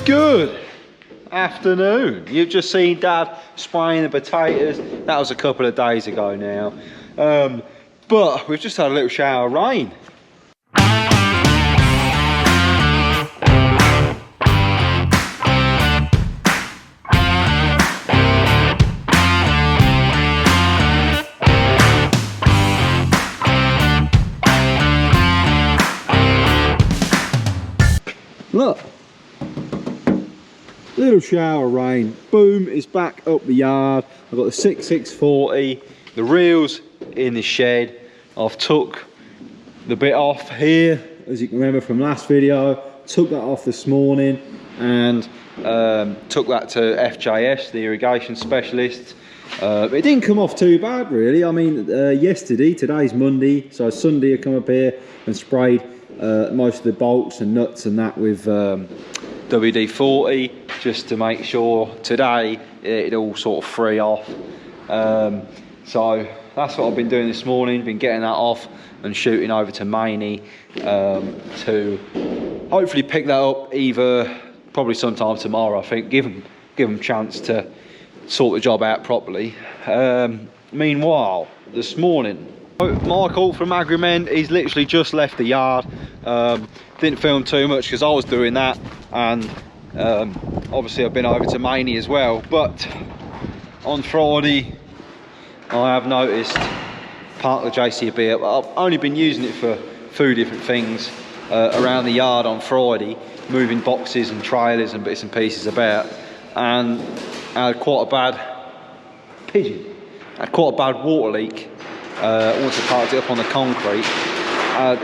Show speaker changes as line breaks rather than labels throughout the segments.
Good afternoon. You've just seen Dad spraying the potatoes. That was a couple of days ago now. But we've just had a little shower of rain. Look. Little shower of rain, boom, it's back up the yard. I've got the 6640, the reels in the shed. I've took the bit off here, as you can remember from last video. Took that off this morning and took that to FJS, the irrigation specialist. It didn't come off too bad really. I mean, today's Monday, so Sunday I come up here and sprayed most of the bolts and nuts and that with WD-40, just to make sure today it'd all sort of free off. So that's what I've been doing this morning, been getting that off and shooting over to Maney to hopefully pick that up either probably sometime tomorrow. I think give them a chance to sort the job out properly. Meanwhile, this morning, Michael from Mend, he's literally just left the yard. Didn't film too much because I was doing that, and obviously I've been over to Maney as well. But on Friday I have noticed part of the JCB, I've only been using it for a few different things around the yard on Friday, moving boxes and trailers and bits and pieces about, and I had quite a bad water leak. Once I parked it up on the concrete,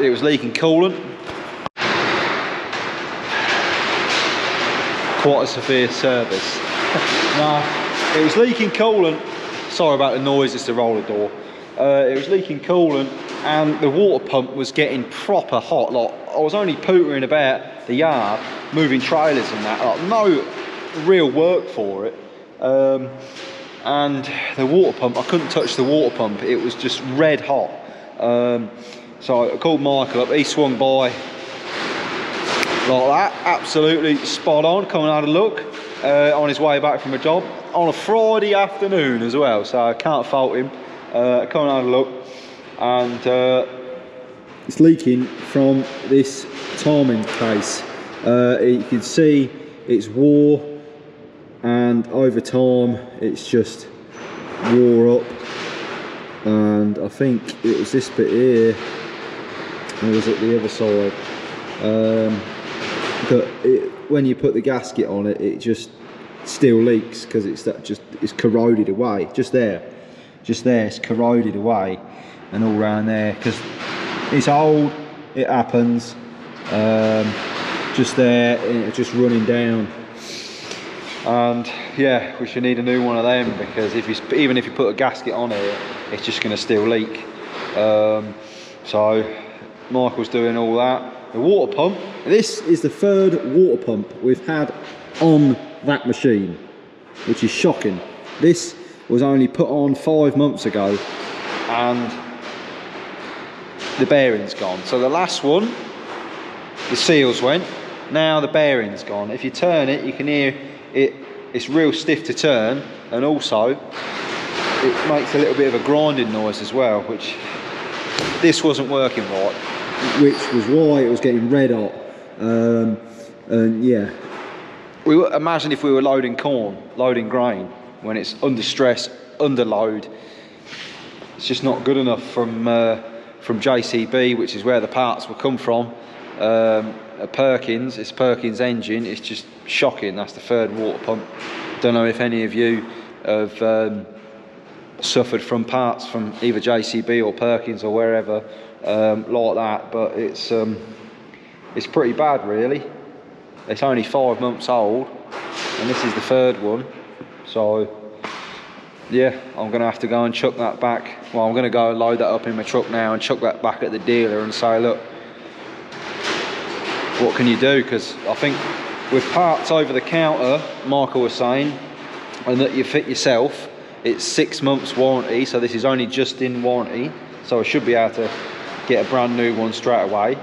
it was leaking coolant. Quite a severe service. No, it was leaking coolant. Sorry about the noise, it's the roller door. It was leaking coolant and the water pump was getting proper hot. Like, I was only pootering about the yard, moving trailers and that, like, no real work for it. And the water pump, I couldn't touch the water pump, it was just red hot. So I called Michael up, he swung by like that, absolutely spot on, coming out of look, on his way back from a job, on a Friday afternoon as well, so I can't fault him, coming out of look, and it's leaking from this timing case. You can see it's wore, and over time it's just wore up, and I think it was this bit here, and it was at the other side, but when you put the gasket on it, it just still leaks because it's corroded away. Just there it's corroded away, and all around there because it's old, it happens. Just there, it's just running down. And yeah, we should need a new one of them, because even if you put a gasket on it, it's just going to still leak. So Michael's doing all that. The water pump, this is the third water pump we've had on that machine, which is shocking. This was only put on 5 months ago and the bearing's gone. So the last one, the seals went, now the bearing's gone. If you turn it, you can hear it's real stiff to turn, and also it makes a little bit of a grinding noise as well, which this wasn't working right, which was why it was getting red hot. And yeah, imagine if we were loading grain when it's under stress, under load. It's just not good enough from JCB, which is where the parts will come from. Perkins, it's Perkins engine, it's just shocking. That's the third water pump. Don't know if any of you have suffered from parts from either JCB or Perkins or wherever like that, but it's pretty bad really. It's only 5 months old and this is the third one, so yeah, I'm gonna have to go and chuck that back. Well, I'm gonna go and load that up in my truck now and chuck that back at the dealer and say, look, what can you do? Because I think with parts over the counter, Michael was saying, and that you fit yourself, it's 6 months warranty, so this is only just in warranty, so I should be able to get a brand new one straight away.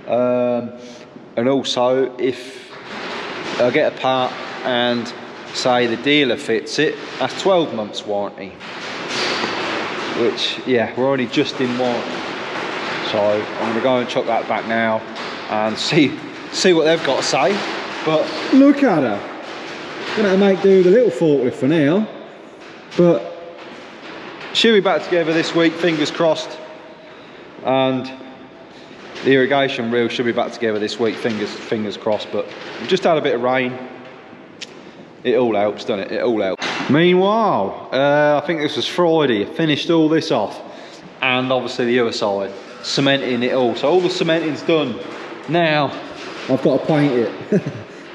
And also, if I get a part and say the dealer fits it, that's 12 months warranty. Which, yeah, we're only just in warranty. So I'm going to go and chuck that back now and see what they've got to say. But look at her. Gonna have to make do with a little forklift for now. But she'll be back together this week, fingers crossed. And the irrigation reel should be back together this week, fingers crossed. But we've just had a bit of rain. It all helps, doesn't it? It all helps. Meanwhile, I think this was Friday. I finished all this off. And obviously the other side, cementing it all. So all the cementing's done. Now, I've got to paint it.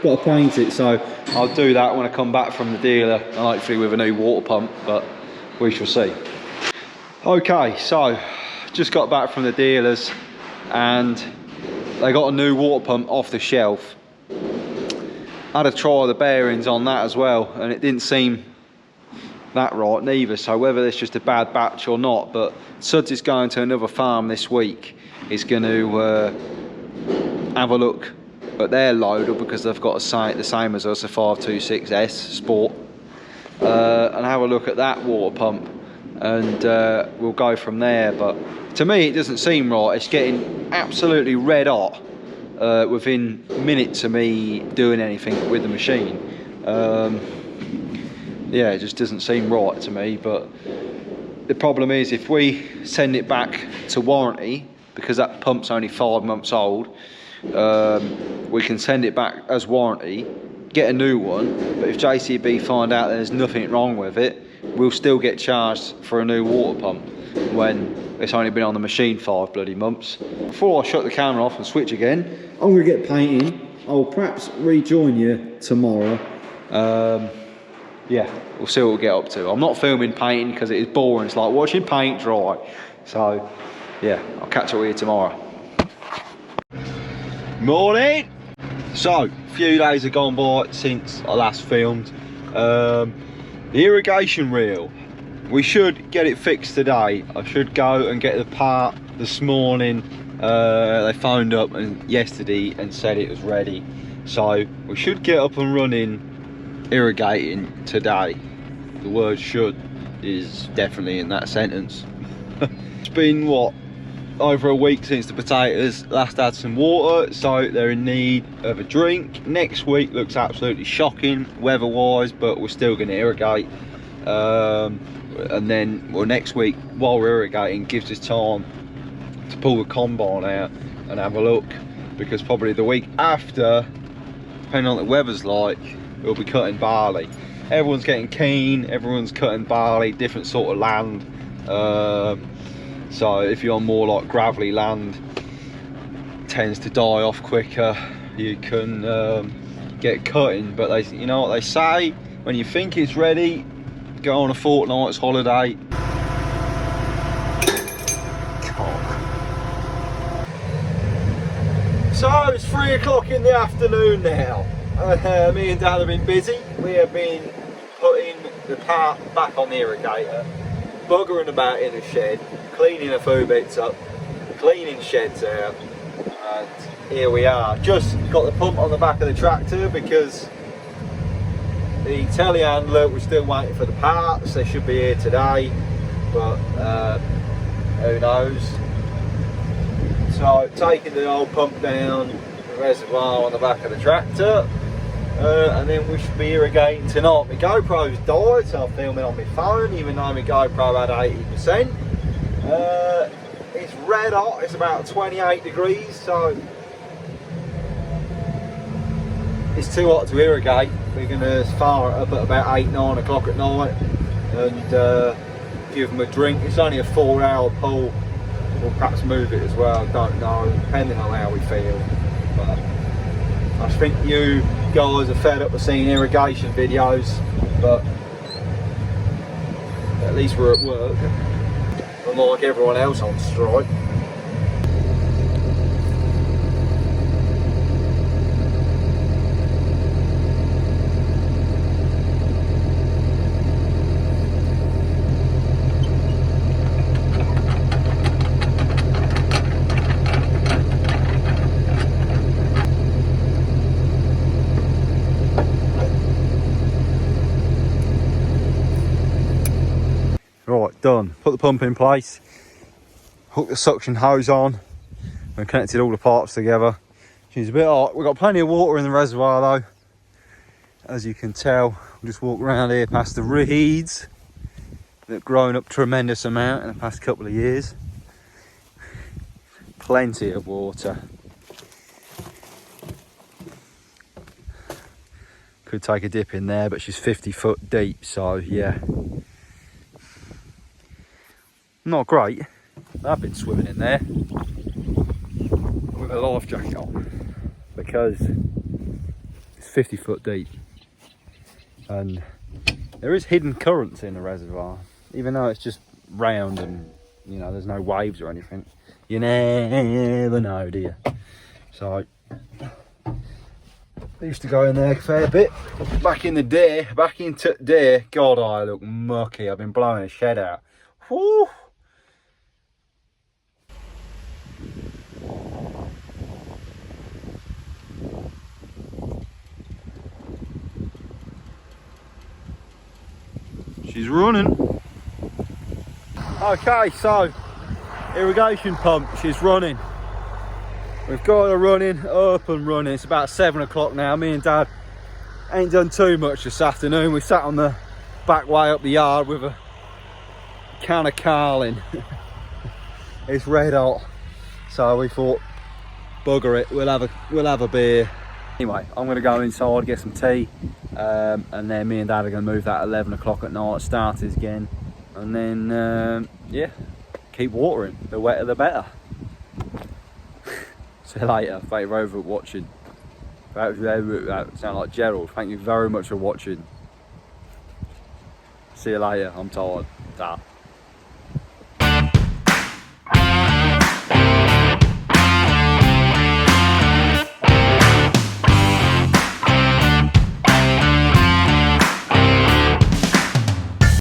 Got to paint it, so I'll do that when I come back from the dealer, and hopefully with a new water pump, but we shall see. Okay, so just got back from the dealers and they got a new water pump off the shelf. I had a try of the bearings on that as well, and it didn't seem that right neither, so whether it's just a bad batch or not, but Suds is going to another farm this week. He's going to have a look at their loader because they've got the same as us, a 526S Sport, and have a look at that water pump, and we'll go from there. But to me it doesn't seem right. It's getting absolutely red hot within minutes of me doing anything with the machine. Yeah, it just doesn't seem right to me. But the problem is, if we send it back to warranty, because that pump's only 5 months old, we can send it back as warranty, get a new one, but if JCB find out there's nothing wrong with it, we'll still get charged for a new water pump when it's only been on the machine 5 bloody months. Before I shut the camera off and switch again, I'm going to get painting. I'll perhaps rejoin you tomorrow. Yeah, we'll see what we'll get up to. I'm not filming painting because it is boring. It's like watching paint dry. So yeah, I'll catch up with you tomorrow. Morning! So, a few days have gone by since I last filmed. The irrigation reel, we should get it fixed today. I should go and get the part this morning. They phoned up yesterday and said it was ready. So, we should get up and running irrigating today. The word should is definitely in that sentence. It's been, what, over a week since the potatoes last had some water, so they're in need of a drink. Next week looks absolutely shocking weather wise, but we're still going to irrigate, and then, well, next week while we're irrigating gives us time to pull the combine out and have a look, because probably the week after, depending on what the weather's like, we'll be cutting barley. Everyone's getting keen, everyone's cutting barley, different sort of land. So if you're on more like gravelly land, it tends to die off quicker. You can get cutting, but you know what they say, when you think it's ready, go on a fortnight's holiday. So it's 3 o'clock in the afternoon now. Me and Dad have been busy. We have been putting the part back on the irrigator, buggering about in the shed, cleaning a few bits up, cleaning sheds out, and here we are. Just got the pump on the back of the tractor because the telehandler, we're still waiting for the parts. They should be here today, but who knows. So taking the old pump down the reservoir on the back of the tractor, and then we should be irrigating tonight. My GoPro's died, so I'm filming on my phone, even though my GoPro had 80%. It's red hot, it's about 28 degrees, so it's too hot to irrigate. We're going to fire it up at about 8-9 o'clock at night and give them a drink. It's only a 4-hour pull. We'll perhaps move it as well, don't know, depending on how we feel. But I think you guys are fed up with seeing irrigation videos, but at least we're at work, unlike everyone else on strike. done. Put the pump in place, hook the suction hose on, and connected all the parts together. She's a bit hot. We've got plenty of water in the reservoir though, as you can tell. We'll just walk around here past the reeds that have grown up tremendous amount in the past couple of years. Plenty of water. Could take a dip in there, but she's 50 foot deep, so yeah. Not great. I've been swimming in there with a life jacket on because it's 50 foot deep. And there is hidden currents in the reservoir, even though it's just round and, you know, there's no waves or anything. You never know, do you? So I used to go in there a fair bit. Back into there, God, I look mucky. I've been blowing a shed out. Whew. She's running. Okay, so irrigation pump, she's running. We've got her running, up and running. It's about 7 o'clock now. Me and Dad ain't done too much this afternoon. We sat on the back way up the yard with a can of Carling. It's red hot, so we thought, bugger it, we'll have a beer. Anyway, I'm gonna go inside, get some tea, and then me and Dad are gonna move that at 11 o'clock at night, starters again, and then yeah, keep watering. The wetter the better. See you later. Thank you very much for watching. That sound like Gerald. Thank you very much for watching. See you later. I'm tired. Ta.